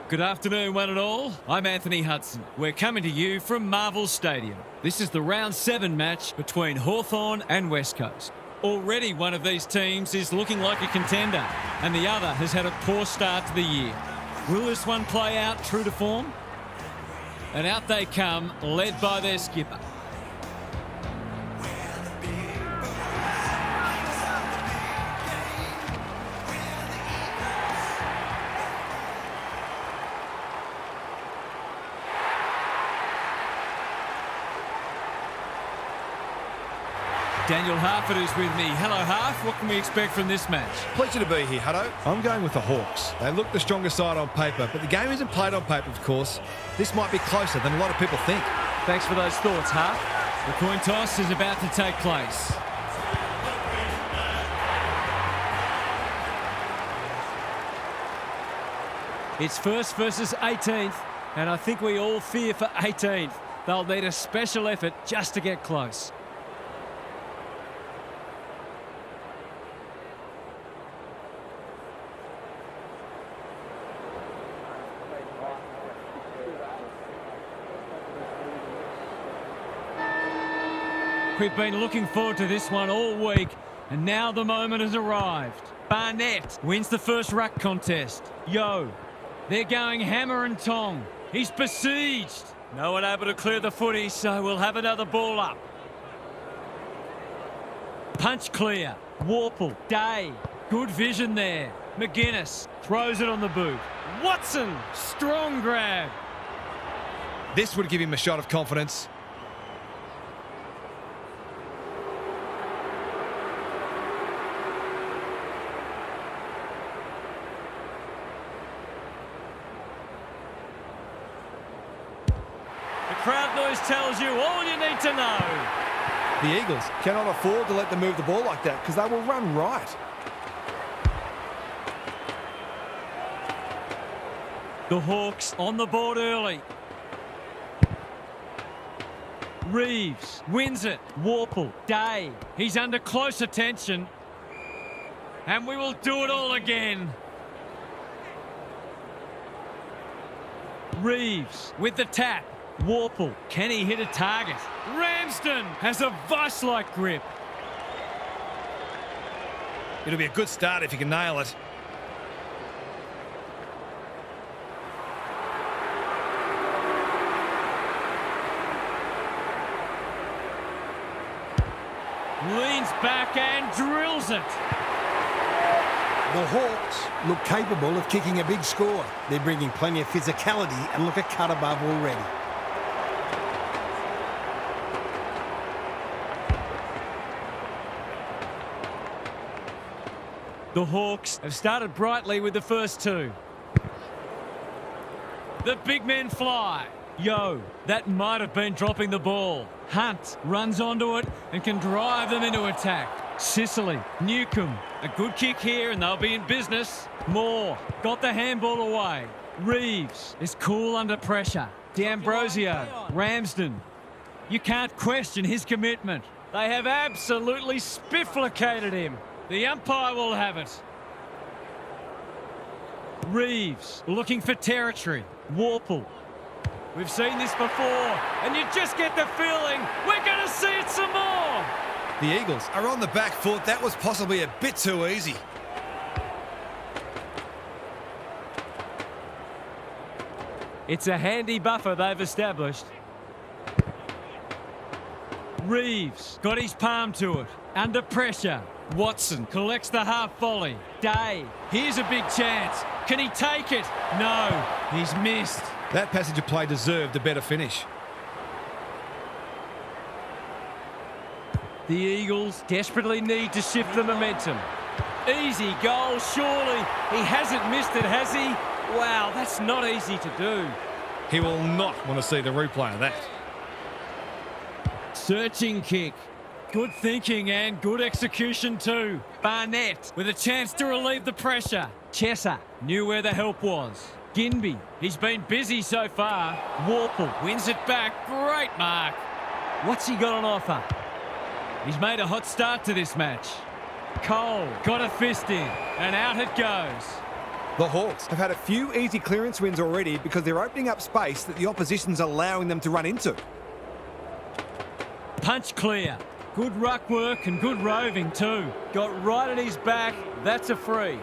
Good afternoon, one and all. I'm Anthony Hudson. We're coming to you from Marvel Stadium. This is the round 7 match between Hawthorn and West Coast. Already one of these teams is looking like a contender, and the other has had a poor start to the year. Will this one play out true to form? And out they come, led by their skipper. Daniel Harford is with me. Hello, Harf. What can we expect from this match? Pleasure to be here, Hutto. I'm going with the Hawks. They look the stronger side on paper, but the game isn't played on paper, of course. This might be closer than a lot of people think. Thanks for those thoughts, Harf. The coin toss is about to take place. It's first versus 18th, and I think we all fear for 18th. They'll need a special effort just to get close. We've been looking forward to this one all week, and now the moment has arrived. Barnett wins the first ruck contest. Yo, they're going hammer and tong. He's besieged. No one able to clear the footy, so we'll have another ball up. Punch clear. Warple, Day. Good vision there. McGuinness throws it on the boot. Watson, strong grab. This would give him a shot of confidence. Crowd noise tells you all you need to know. The Eagles cannot afford to let them move the ball like that because they will run right. The Hawks on the board early. Reeves wins it. Warple, Day. He's under close attention. And we will do it all again. Reeves with the tap. Warple, can he hit a target? Ramsden has a vice-like grip. It'll be a good start if he can nail it. Leans back and drills it. The Hawks look capable of kicking a big score. They're bringing plenty of physicality and look a cut above already. The Hawks have started brightly with the first two. The big men fly. Yo, that might have been dropping the ball. Hunt runs onto it and can drive them into attack. Sicily, Newcomb, a good kick here and they'll be in business. Moore got the handball away. Reeves is cool under pressure. D'Ambrosio, Ramsden. You can't question his commitment. They have absolutely spifflicated him. The umpire will have it. Reeves looking for territory. Warple. We've seen this before, and you just get the feeling we're going to see it some more. The Eagles are on the back foot. That was possibly a bit too easy. It's a handy buffer they've established. Reeves got his palm to it. Under pressure. Watson collects the half volley. Day, here's a big chance. Can he take it? No, he's missed. That passage of play deserved a better finish. The Eagles desperately need to shift the momentum. Easy goal, surely. He hasn't missed it, has he? Wow, that's not easy to do. He will not want to see the replay of that. Searching kick. Good thinking and good execution too. Barnett with a chance to relieve the pressure. Chesser knew where the help was. Ginby, he's been busy so far. Warple wins it back. Great mark. What's he got on offer? He's made a hot start to this match. Cole got a fist in and out it goes. The Hawks have had a few easy clearance wins already because they're opening up space that the opposition's allowing them to run into. Punch clear. Good ruck work and good roving too. Got right at his back. That's a free.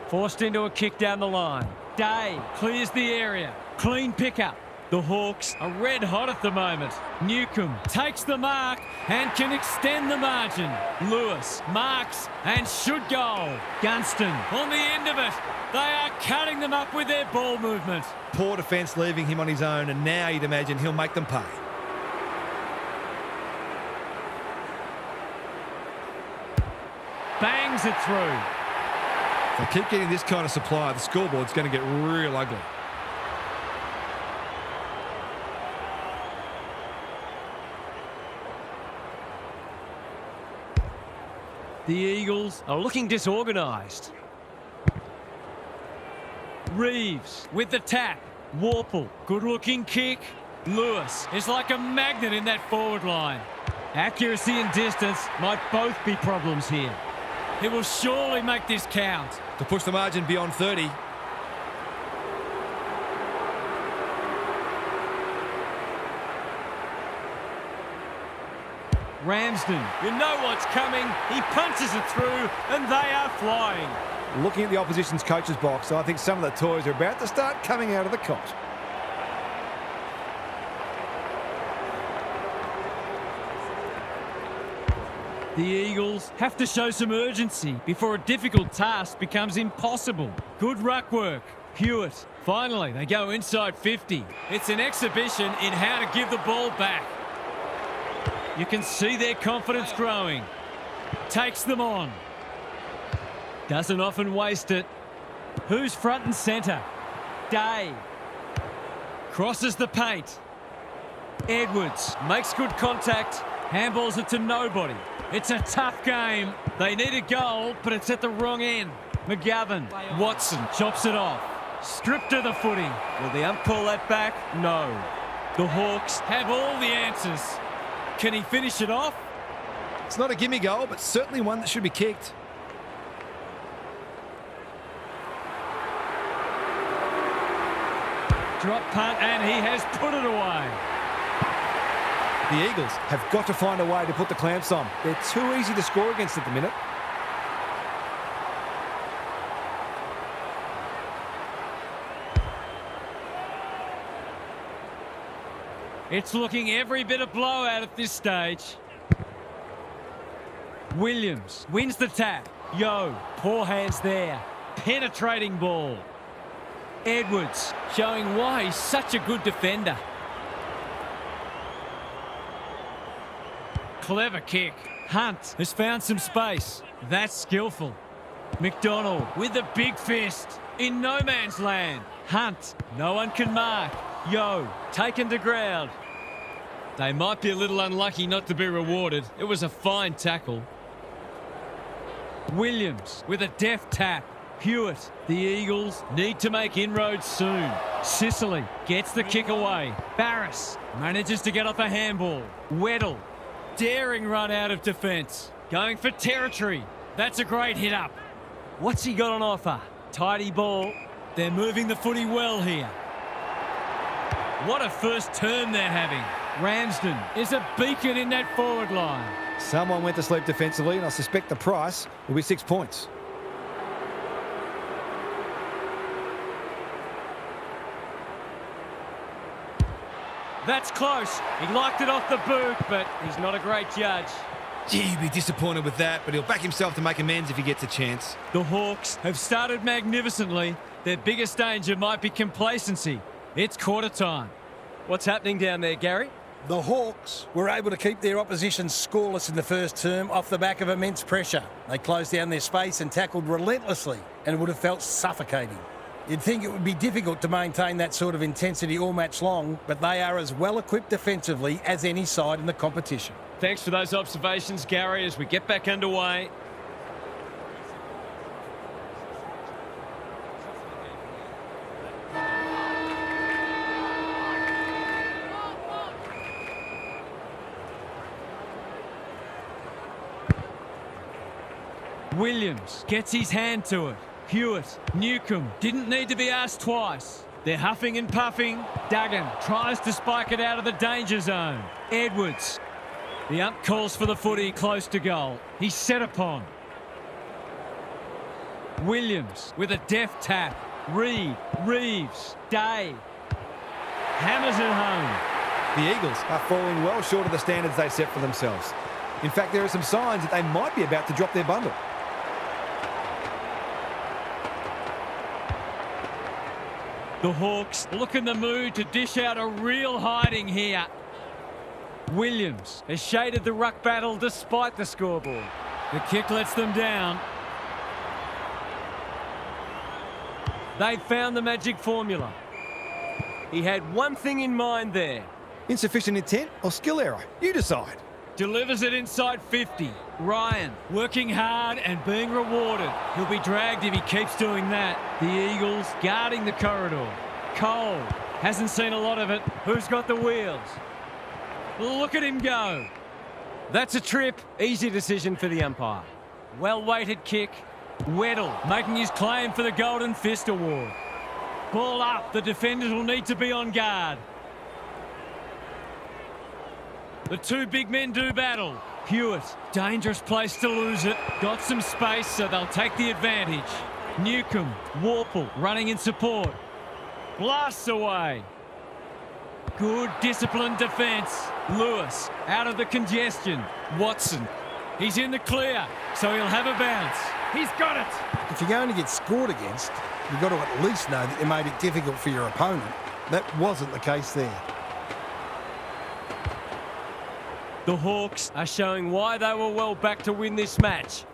Forced into a kick down the line. Day clears the area. Clean pickup. The Hawks are red hot at the moment. Newcomb takes the mark and can extend the margin. Lewis marks and should goal. Gunston on the end of it. They are cutting them up with their ball movement. Poor defence leaving him on his own, and now you'd imagine he'll make them pay. Bangs it through. If they keep getting this kind of supply, the scoreboard's going to get real ugly. The Eagles are looking disorganised. Reeves with the tap. Warple, good-looking kick. Lewis is like a magnet in that forward line. Accuracy and distance might both be problems here. He will surely make this count. To push the margin beyond 30. Ramsden, you know what's coming. He punches it through and they are flying. Looking at the opposition's coach's box, I think some of the toys are about to start coming out of the cot. The Eagles have to show some urgency before a difficult task becomes impossible. Good ruck work. Hewitt. Finally, they go inside 50. It's an exhibition in how to give the ball back. You can see their confidence growing. Takes them on. Doesn't often waste it. Who's front and centre? Day. Crosses the paint. Edwards makes good contact. Handballs it to nobody. It's a tough game. They need a goal, but it's at the wrong end. McGovern. Watson chops it off. Stripped to the footy. Will the ump call that back? No. The Hawks have all the answers. Can he finish it off? It's not a gimme goal, but certainly one that should be kicked. Drop punt, and he has put it away. The Eagles have got to find a way to put the clamps on. They're too easy to score against at the minute. It's looking every bit a blowout at this stage. Williams wins the tap. Yo, poor hands there. Penetrating ball. Edwards showing why he's such a good defender. Clever kick. Hunt has found some space. That's skillful. McDonald with a big fist. In no man's land. Hunt. No one can mark. Yo, taken to ground. They might be a little unlucky not to be rewarded. It was a fine tackle. Williams with a deft tap. Hewitt. The Eagles need to make inroads soon. Sicily gets the kick away. Barris manages to get off a handball. Weddle. Daring run out of defence. Going for territory. That's a great hit up. What's he got on offer? Tidy ball. They're moving the footy well here. What a first term they're having. Ramsden is a beacon in that forward line. Someone went to sleep defensively, and I suspect the price will be 6 points. That's close. He liked it off the boot, but he's not a great judge. Gee, he'd be disappointed with that, but he'll back himself to make amends if he gets a chance. The Hawks have started magnificently. Their biggest danger might be complacency. It's quarter time. What's happening down there, Gary? The Hawks were able to keep their opposition scoreless in the first term off the back of immense pressure. They closed down their space and tackled relentlessly, and it would have felt suffocating. You'd think it would be difficult to maintain that sort of intensity all match long, but they are as well equipped defensively as any side in the competition. Thanks for those observations, Gary, as we get back underway. Williams gets his hand to it. Hewitt, Newcomb, didn't need to be asked twice. They're huffing and puffing. Duggan tries to spike it out of the danger zone. Edwards. The ump calls for the footy close to goal. He's set upon. Williams with a deft tap. Reed, Reeves, Day. Hammers it home. The Eagles are falling well short of the standards they set for themselves. In fact, there are some signs that they might be about to drop their bundle. The Hawks look in the mood to dish out a real hiding here. Williams has shaded the ruck battle despite the scoreboard. The kick lets them down. They found the magic formula. He had one thing in mind there. Insufficient intent or skill error? You decide. Delivers it inside 50. Ryan working hard and being rewarded. He'll be dragged if he keeps doing that. The Eagles guarding the corridor. Cole hasn't seen a lot of it. Who's got the wheels? Look at him go. That's a trip. Easy decision for the umpire. Well-weighted kick. Weddle making his claim for the Golden Fist Award. Ball up. The defenders will need to be on guard. The two big men do battle. Hewitt, dangerous place to lose it. Got some space, so they'll take the advantage. Newcomb, Warple running in support. Blasts away. Good disciplined defence. Lewis out of the congestion. Watson, he's in the clear, so he'll have a bounce. He's got it. If you're going to get scored against, you've got to at least know that you made it difficult for your opponent. That wasn't the case there. The Hawks are showing why they were well back to win this match.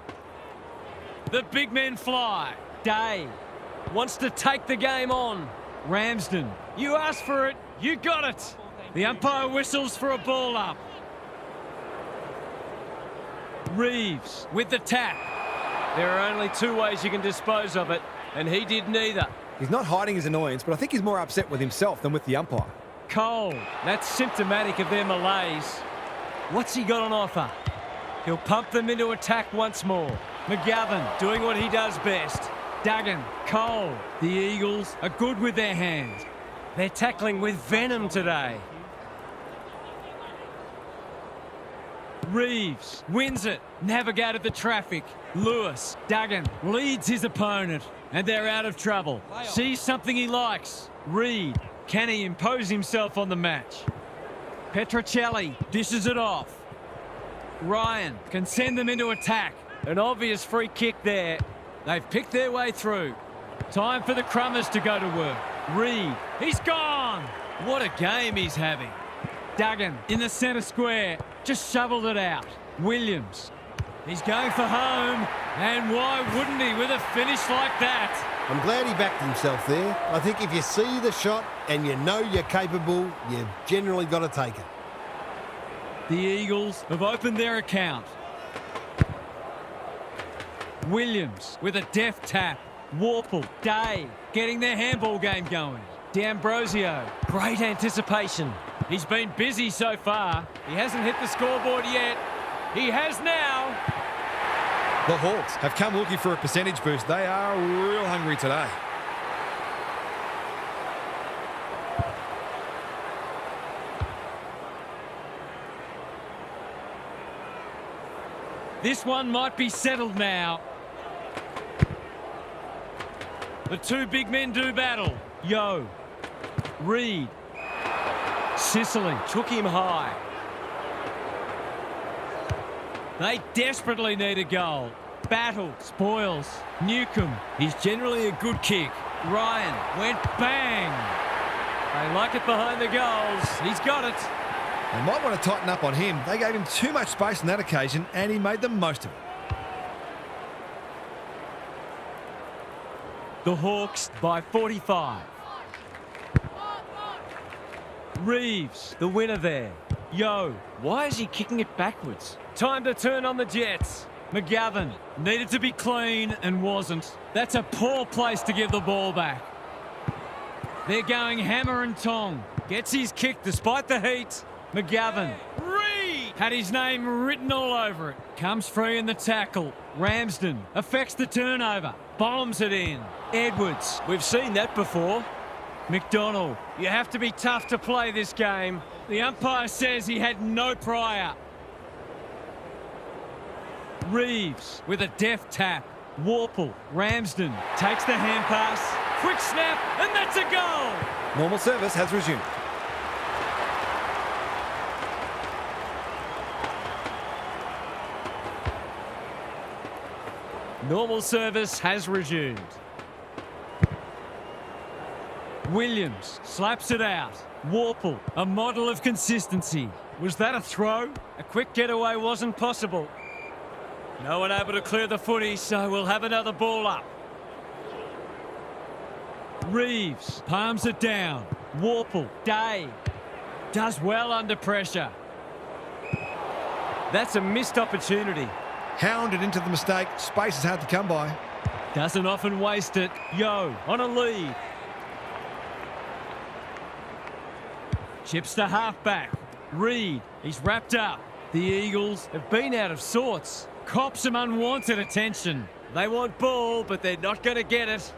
The big men fly. Day wants to take the game on. Ramsden, you asked for it, you got it. The umpire whistles for a ball up. Reeves with the tap. There are only two ways you can dispose of it, and he did neither. He's not hiding his annoyance, but I think he's more upset with himself than with the umpire. Cole, that's symptomatic of their malaise. What's he got on offer? He'll pump them into attack once more. McGovern doing what he does best. Duggan, Cole. The Eagles are good with their hands. They're tackling with venom today. Reeves wins it. Navigated the traffic. Lewis, Duggan leads his opponent. And they're out of trouble. Sees something he likes. Reed, can he impose himself on the match? Petrocelli dishes it off. Ryan can send them into attack. An obvious free kick there. They've picked their way through. Time for the Crummers to go to work. Reed, he's gone. What a game he's having. Duggan in the centre square, just shoveled it out. Williams, he's going for home. And why wouldn't he with a finish like that? I'm glad he backed himself there. I think if you see the shot and you know you're capable, you've generally got to take it. The Eagles have opened their account. Williams with a deft tap. Warple, Day getting their handball game going. D'Ambrosio, great anticipation. He's been busy so far. He hasn't hit the scoreboard yet. He has now. The Hawks have come looking for a percentage boost. They are real hungry today. This one might be settled now. The two big men do battle. Yo. Reed. Sicily took him high. They desperately need a goal. Battle. Spoils. Newcomb. He's generally a good kick. Ryan went bang. They like it behind the goals. He's got it. They might want to tighten up on him. They gave him too much space on that occasion, and he made the most of it. The Hawks by 45. Reeves, the winner there. Yo, why is he kicking it backwards? Time to turn on the Jets. McGovern needed to be clean and wasn't. That's a poor place to give the ball back. They're going hammer and tong. Gets his kick despite the heat. McGovern. Reed had his name written all over it. Comes free in the tackle. Ramsden affects the turnover. bombs it in. Edwards, we've seen that before. McDonald, you have to be tough to play this game. The umpire says he had no prior. Reeves with a deft tap. Warple, Ramsden takes the hand pass. Quick snap, and that's a goal! Normal service has resumed. Normal service has resumed. Williams slaps it out. Warple, a model of consistency. Was that a throw? A quick getaway wasn't possible. No one able to clear the footy, so we'll have another ball up. Reeves palms it down. Warple, Day, does well under pressure. That's a missed opportunity. Hounded into the mistake. Space is hard to come by. Doesn't often waste it. Yo on a lead. Chips to halfback. Reed, he's wrapped up. The Eagles have been out of sorts. Cops some unwanted attention. They want ball, but they're not going to get it.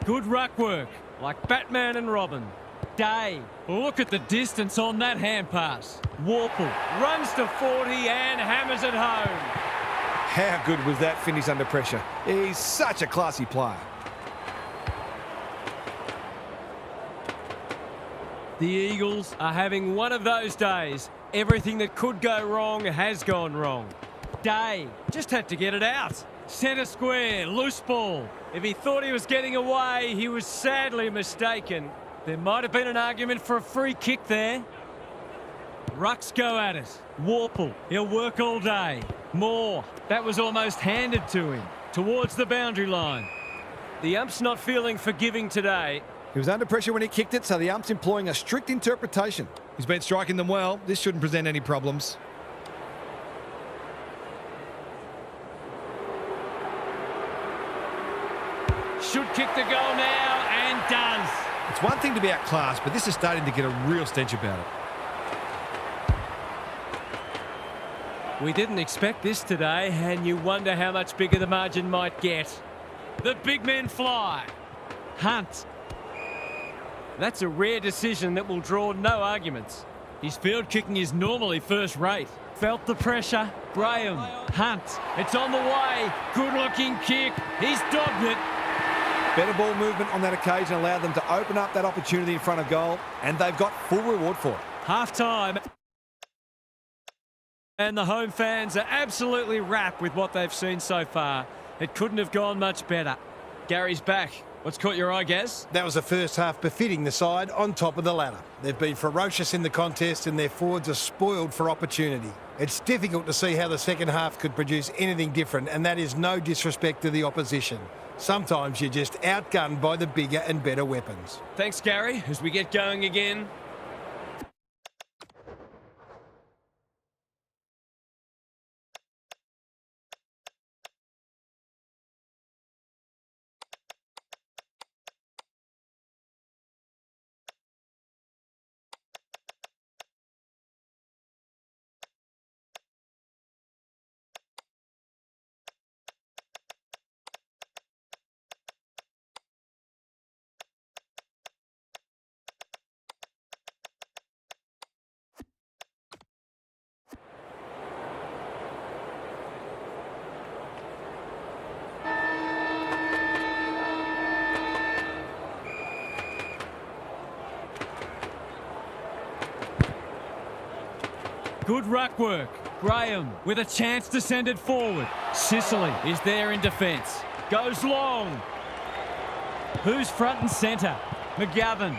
Good ruck work, like Batman and Robin. Day, look at the distance on that hand pass. Warple runs to 40 and hammers it home. How good was that finish under pressure? He's such a classy player. The Eagles are having one of those days. Everything that could go wrong has gone wrong. Day just had to get it out. Centre square, loose ball. If he thought he was getting away, he was sadly mistaken. There might have been an argument for a free kick there. Rucks go at it. Warple, he'll work all day. Moore, that was almost handed to him. Towards the boundary line. The ump's not feeling forgiving today. He was under pressure when he kicked it, so the ump's employing a strict interpretation. He's been striking them well. This shouldn't present any problems. Should kick the goal now, and does. It's one thing to be outclassed, but this is starting to get a real stench about it. We didn't expect this today, and you wonder how much bigger the margin might get. The big men fly. Hunt. That's a rare decision that will draw no arguments. His field kicking is normally first rate. Felt the pressure. Graham. Hunt. It's on the way. Good looking kick. He's dogged it. Better ball movement on that occasion allowed them to open up that opportunity in front of goal, and they've got full reward for it. Half time. And the home fans are absolutely wrapped with what they've seen so far. It couldn't have gone much better. Gary's back. What's caught your eye, Gaz? That was the first half befitting the side on top of the ladder. They've been ferocious in the contest and their forwards are spoiled for opportunity. It's difficult to see how the second half could produce anything different, and that is no disrespect to the opposition. Sometimes you're just outgunned by the bigger and better weapons. Thanks, Gary, as we get going again. Good ruck work. Graham with a chance to send it forward. Sicily is there in defence. Goes long. Who's front and centre? McGovern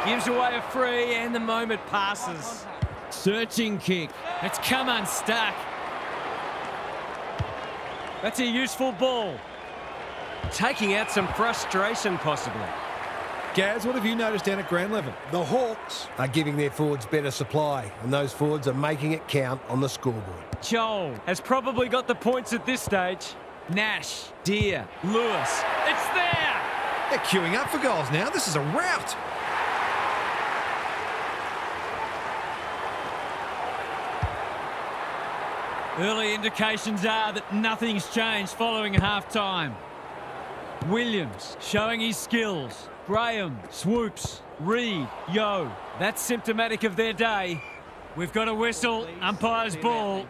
gives away a free and the moment passes. Searching kick. It's come unstuck. That's a useful ball. Taking out some frustration possibly. Gaz, what have you noticed down at ground level? The Hawks are giving their forwards better supply, and those forwards are making it count on the scoreboard. Joel has probably got the points at this stage. Nash, Deere, Lewis. It's there! They're queuing up for goals now. This is a rout. Early indications are that nothing's changed following half-time. Williams showing his skills. Graham swoops. Reed, yo. That's symptomatic of their day. We've got a whistle. Umpire's ball.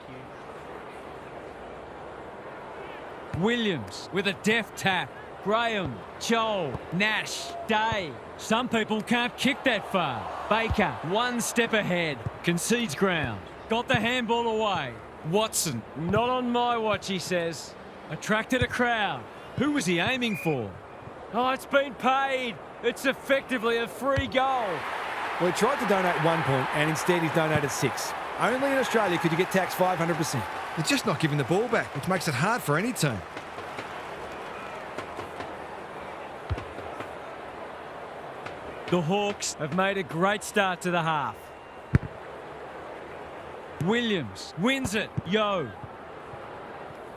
Williams with a deft tap. Graham, Joel, Nash, Day. Some people can't kick that far. Baker, one step ahead. Concedes ground. Got the handball away. Watson, not on my watch, he says. Attracted a crowd. Who was he aiming for? Oh, it's been paid. It's effectively a free goal. Well, he tried to donate 1 point and instead he's donated 6. Only in Australia could you get taxed 500%. They're just not giving the ball back, which makes it hard for any team. The Hawks have made a great start to the half. Williams wins it. Yo.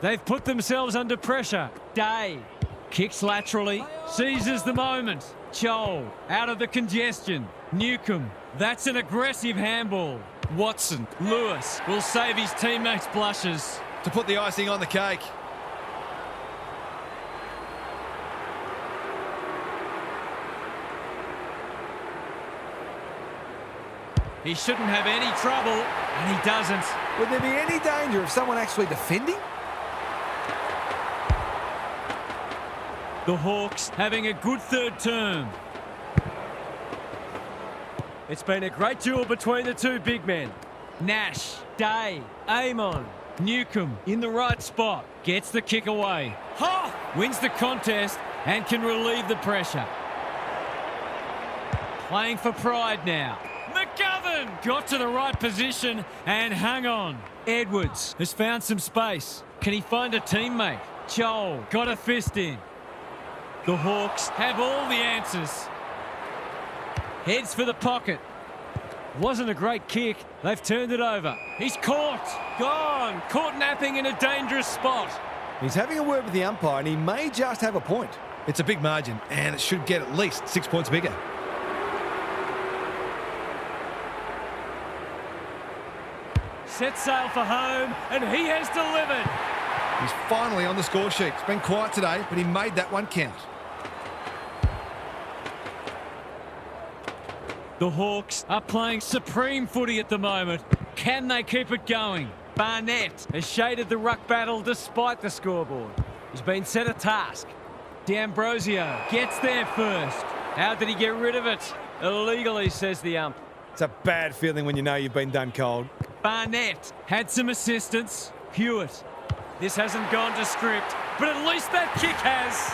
They've put themselves under pressure. Day kicks laterally, seizes the moment. Joel out of the congestion. Newcomb, that's an aggressive handball. Watson, Lewis will save his teammates' blushes. To put the icing on the cake. He shouldn't have any trouble, and he doesn't. Would there be any danger of someone actually defending? The Hawks having a good third term. It's been a great duel between the two big men. Nash, Day, Amon, Newcomb in the right spot. Gets the kick away. Hoth wins the contest and can relieve the pressure. Playing for pride now. McGovern got to the right position and hung on. Edwards has found some space. Can he find a teammate? Joel got a fist in. The Hawks have all the answers. Heads for the pocket. Wasn't a great kick. They've turned it over. He's caught. Gone. Caught napping in a dangerous spot. He's having a word with the umpire and he may just have a point. It's a big margin, and it should get at least 6 points bigger. Set sail for home, and he has delivered. He's finally on the score sheet. It's been quiet today, but he made that one count. The Hawks are playing supreme footy at the moment. Can they keep it going? Barnett has shaded the ruck battle despite the scoreboard. He's been set a task. D'Ambrosio gets there first. How did he get rid of it? Illegally, says the ump. It's a bad feeling when you know you've been done cold. Barnett had some assistance. Hewitt. This hasn't gone to script, but at least that kick has.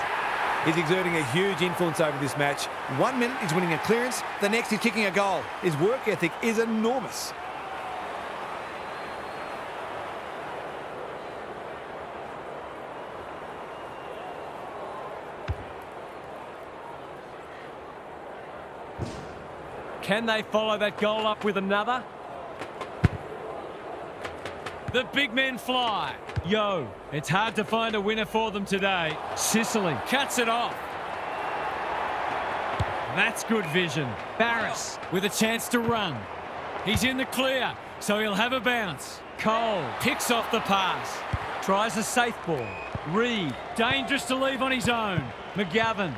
He's exerting a huge influence over this match. 1 minute he's winning a clearance, the next he's kicking a goal. His work ethic is enormous. Can they follow that goal up with another? The big men fly. Yo, it's hard to find a winner for them today. Sicily cuts it off. That's good vision. Barris with a chance to run. He's in the clear, so he'll have a bounce. Cole picks off the pass. Tries a safe ball. Reed, dangerous to leave on his own. McGovern.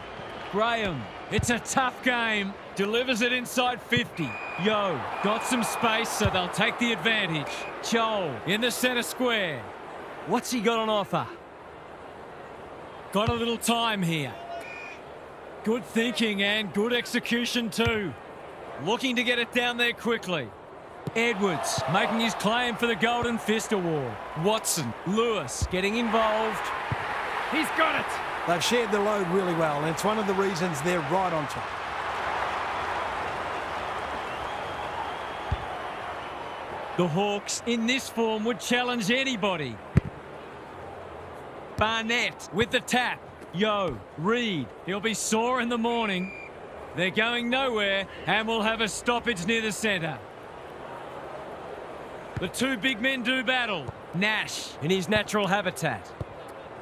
Graham. It's a tough game. Delivers it inside 50. Yo, got some space, so they'll take the advantage. Joel in the centre square. What's he got on offer? Got a little time here. Good thinking and good execution too. Looking to get it down there quickly. Edwards making his claim for the Golden Fist Award. Watson, Lewis getting involved. He's got it. They've shared the load really well, and it's one of the reasons they're right on top. The Hawks in this form would challenge anybody. Barnett with the tap. Yo, Reed, he'll be sore in the morning. They're going nowhere and will have a stoppage near the centre. The two big men do battle. Nash in his natural habitat.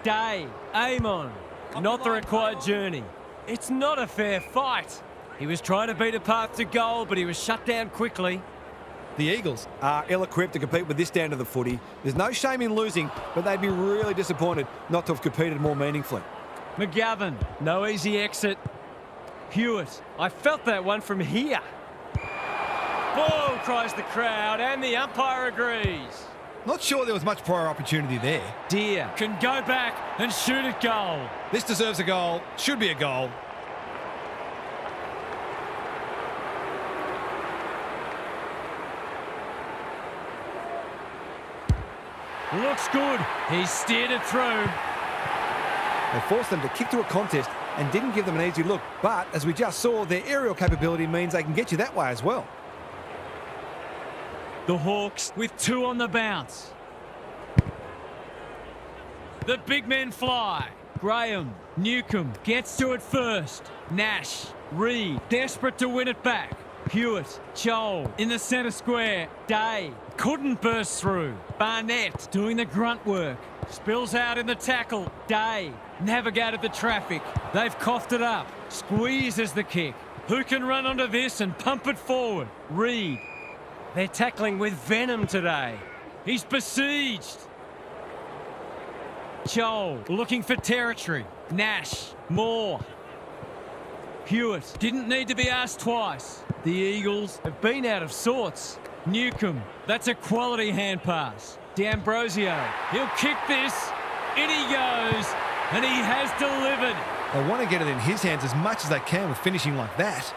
Day, Amon, not the required journey. It's not a fair fight. He was trying to beat a path to goal, but he was shut down quickly. The Eagles are ill-equipped to compete with this stand of the footy. There's no shame in losing, but they'd be really disappointed not to have competed more meaningfully. McGovern, no easy exit. Hewitt, I felt that one from here. Ball, cries the crowd, and the umpire agrees. Not sure there was much prior opportunity there. Deer can go back and shoot at goal. This deserves a goal. Should be a goal. Looks good. He steered it through. They forced them to kick to a contest and didn't give them an easy look. But, as we just saw, their aerial capability means they can get you that way as well. The Hawks with 2 on the bounce. The big men fly. Graham, Newcomb gets to it first. Nash, Reed, desperate to win it back. Hewitt, Joel in the centre square. Day couldn't burst through. Barnett doing the grunt work. Spills out in the tackle. Day navigated the traffic. They've coughed it up. Squeezes the kick. Who can run onto this and pump it forward? Reed. They're tackling with venom today. He's besieged. Joel looking for territory. Nash, Moore. Hewitt didn't need to be asked twice. The Eagles have been out of sorts. Newcomb, that's a quality hand pass. D'Ambrosio, he'll kick this. In he goes, and he has delivered. They want to get it in his hands as much as they can with finishing like that.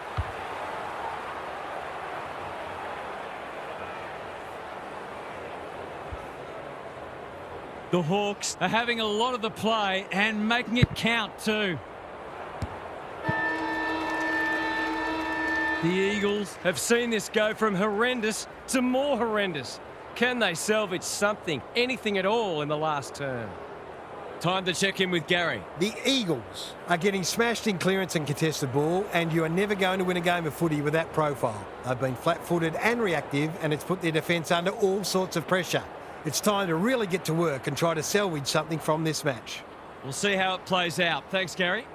The Hawks are having a lot of the play and making it count too. The Eagles have seen this go from horrendous to more horrendous. Can they salvage something, anything at all in the last term? Time to check in with Gary. The Eagles are getting smashed in clearance and contested ball, and you are never going to win a game of footy with that profile. They've been flat-footed and reactive, and it's put their defence under all sorts of pressure. It's time to really get to work and try to salvage something from this match. We'll see how it plays out. Thanks, Gary.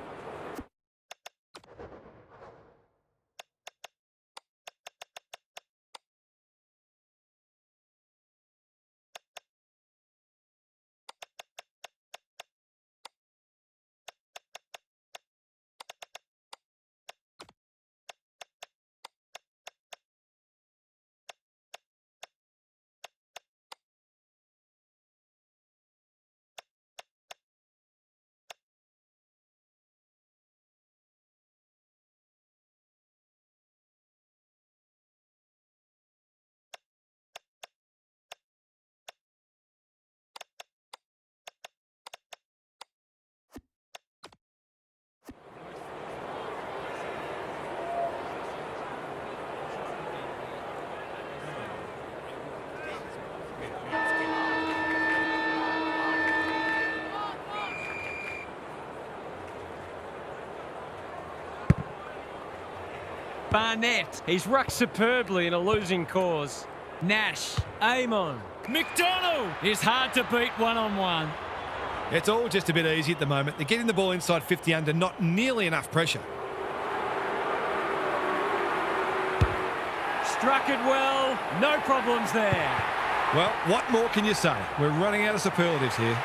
Barnett, he's rucked superbly in a losing cause. Nash, Amon, McDonald is hard to beat one-on-one. It's all just a bit easy at the moment. They're getting the ball inside 50 under, not nearly enough pressure. Struck it well, no problems there. Well, what more can you say? We're running out of superlatives here.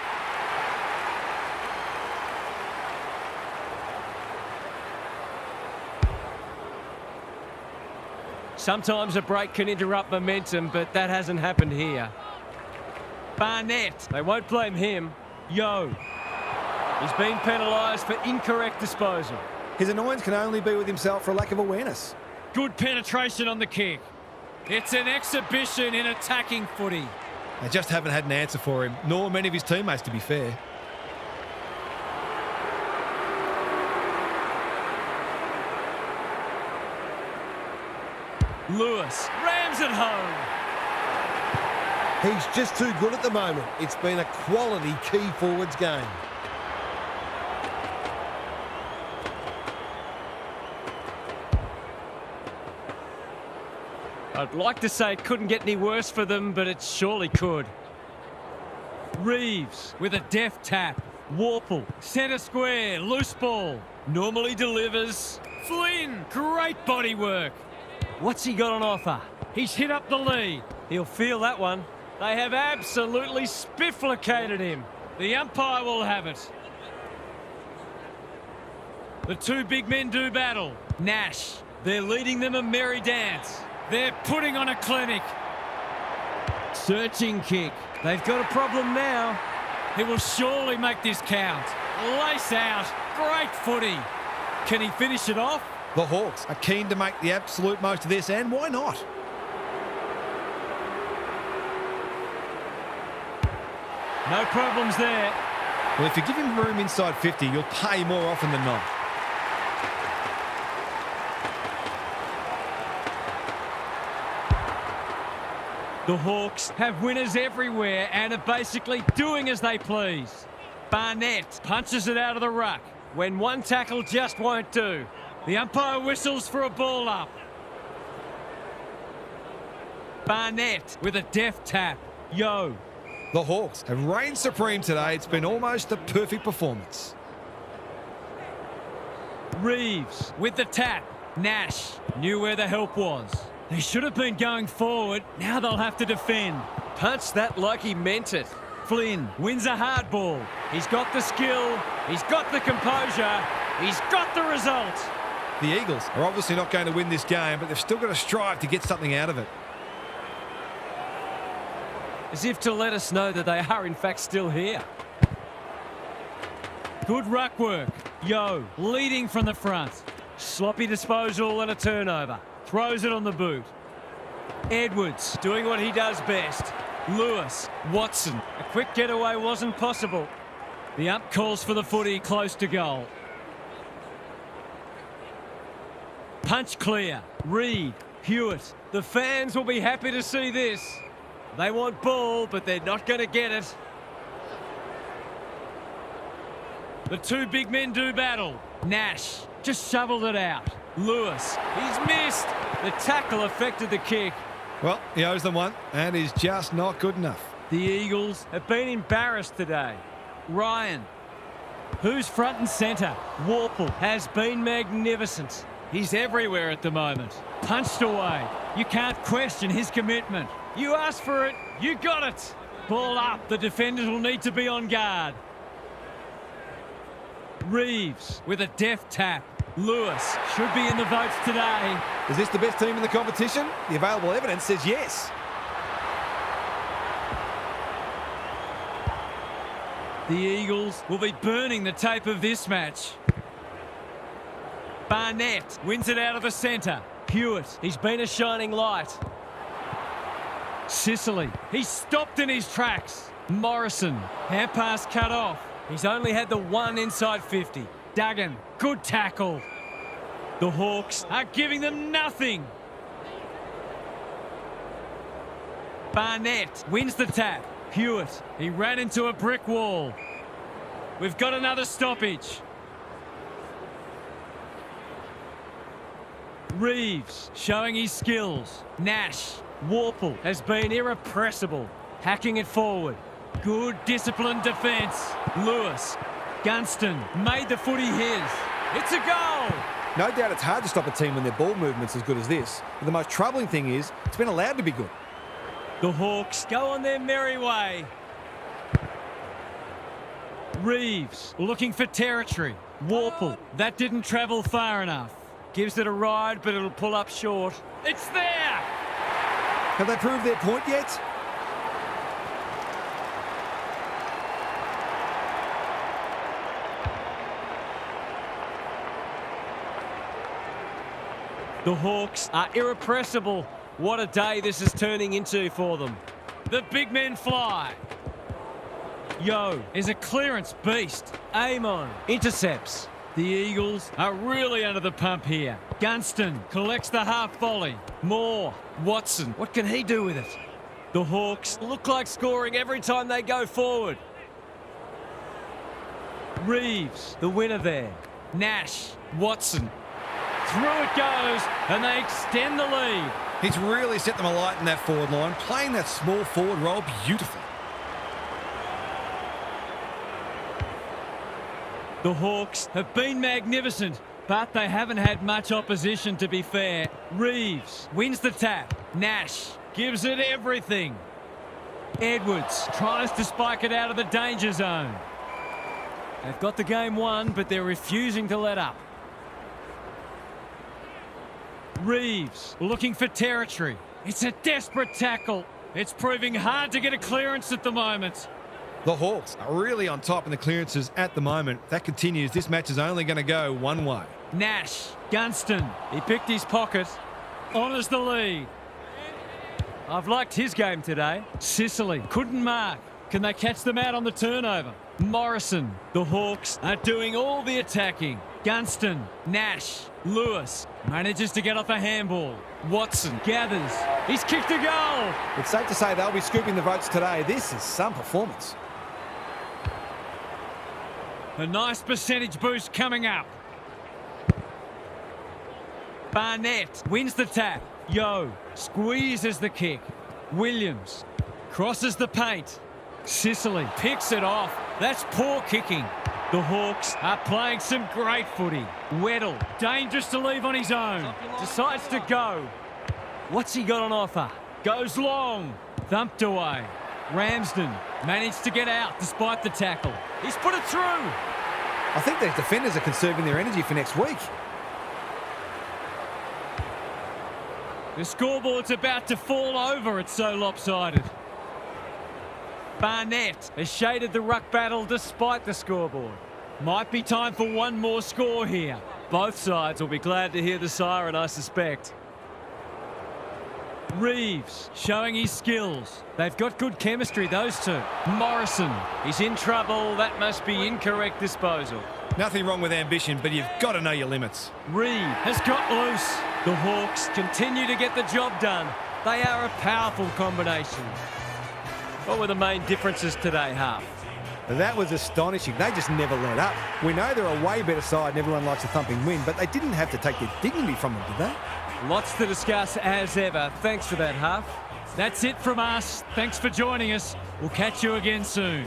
Sometimes a break can interrupt momentum, but that hasn't happened here. Barnett, they won't blame him. Yo, he's been penalised for incorrect disposal. His annoyance can only be with himself for a lack of awareness. Good penetration on the kick. It's an exhibition in attacking footy. They just haven't had an answer for him, nor many of his teammates, to be fair. Lewis rams it home. He's just too good at the moment. It's been a quality key forwards game. I'd like to say it couldn't get any worse for them, but it surely could. Reeves with a deft tap. Warple, centre square, loose ball. Normally delivers. Flynn, great body work. What's he got on offer? He's hit up the lead. He'll feel that one. They have absolutely spifflicated him. The umpire will have it. The two big men do battle. Nash, they're leading them a merry dance. They're putting on a clinic. Searching kick. They've got a problem now. He will surely make this count. Lace out. Great footy. Can he finish it off? The Hawks are keen to make the absolute most of this, and why not? No problems there. Well, if you give him room inside 50, you'll pay more often than not. The Hawks have winners everywhere and are basically doing as they please. Barnett punches it out of the ruck when one tackle just won't do. The umpire whistles for a ball up. Barnett with a deft tap. Yo. The Hawks have reigned supreme today. It's been almost a perfect performance. Reeves with the tap. Nash knew where the help was. They should have been going forward. Now they'll have to defend. Punch that like he meant it. Flynn wins a hard ball. He's got the skill. He's got the composure. He's got the result. The Eagles are obviously not going to win this game, but they've still got to strive to get something out of it. As if to let us know that they are in fact still here. Good ruck work. Yo, leading from the front. Sloppy disposal and a turnover. Throws it on the boot. Edwards doing what he does best. Lewis, Watson. A quick getaway wasn't possible. The ump calls for the footy close to goal. Punch clear. Reed, Hewitt. The fans will be happy to see this. They want ball, but they're not going to get it. The two big men do battle. Nash just shoveled it out. Lewis, he's missed. The tackle affected the kick. Well, he owes them one, and he's just not good enough. The Eagles have been embarrassed today. Ryan, who's front and centre? Warple has been magnificent. He's everywhere at the moment. Punched away. You can't question his commitment. You asked for it, you got it. Ball up, the defenders will need to be on guard. Reeves with a deft tap. Lewis should be in the votes today. Is this the best team in the competition? The available evidence says yes. The Eagles will be burning the tape of this match. Barnett wins it out of the centre. Hewitt, he's been a shining light. Sicily, he's stopped in his tracks. Morrison, hand pass cut off. He's only had the one inside 50. Duggan, good tackle. The Hawks are giving them nothing. Barnett wins the tap. Hewitt, he ran into a brick wall. We've got another stoppage. Reeves showing his skills. Nash, Warple has been irrepressible. Hacking it forward. Good disciplined defence. Lewis, Gunston made the footy his. It's a goal. No doubt it's hard to stop a team when their ball movement's as good as this. But the most troubling thing is it's been allowed to be good. The Hawks go on their merry way. Reeves looking for territory. Warple, that didn't travel far enough. Gives it a ride, but it'll pull up short. It's there! Have they proved their point yet? The Hawks are irrepressible. What a day this is turning into for them. The big men fly. Yo is a clearance beast. Amon intercepts. The Eagles are really under the pump here. Gunston collects the half volley. Moore, Watson, what can he do with it? The Hawks look like scoring every time they go forward. Reeves, the winner there. Nash, Watson. Through it goes, and they extend the lead. He's really set them alight in that forward line, playing that small forward role beautifully. The Hawks have been magnificent, but they haven't had much opposition, to be fair. Reeves wins the tap. Nash gives it everything. Edwards tries to spike it out of the danger zone. They've got the game won, but they're refusing to let up. Reeves looking for territory. It's a desperate tackle. It's proving hard to get a clearance at the moment. The Hawks are really on top in the clearances at the moment. That continues. This match is only going to go one way. Nash, Gunston, he picked his pocket, honours the lead. I've liked his game today. Sicily couldn't mark. Can they catch them out on the turnover? Morrison, the Hawks are doing all the attacking. Gunston, Nash, Lewis manages to get off a handball. Watson gathers. He's kicked a goal. It's safe to say they'll be scooping the votes today. This is some performance. A nice percentage boost coming up. Barnett wins the tap. Yo squeezes the kick. Williams crosses the paint. Sicily picks it off. That's poor kicking. The Hawks are playing some great footy. Weddle, dangerous to leave on his own. Decides to go. What's he got on offer? Goes long. Thumped away. Ramsden managed to get out despite the tackle. He's put it through. I think these defenders are conserving their energy for next week. The scoreboard's about to fall over. It's so lopsided. Barnett has shaded the ruck battle despite the scoreboard. Might be time for one more score here. Both sides will be glad to hear the siren, I suspect. Reeves showing his skills. They've got good chemistry, those two. Morrison, he's in trouble. That must be incorrect disposal. Nothing wrong with ambition, but you've got to know your limits. Reed has got loose. The Hawks continue to get the job done. They are a powerful combination. What were the main differences today, Half? That was astonishing. They just never let up. We know they're a way better side and everyone likes a thumping win, but they didn't have to take their dignity from them, did they? Lots to discuss as ever. Thanks for that, Half. That's it from us. Thanks for joining us. We'll catch you again soon.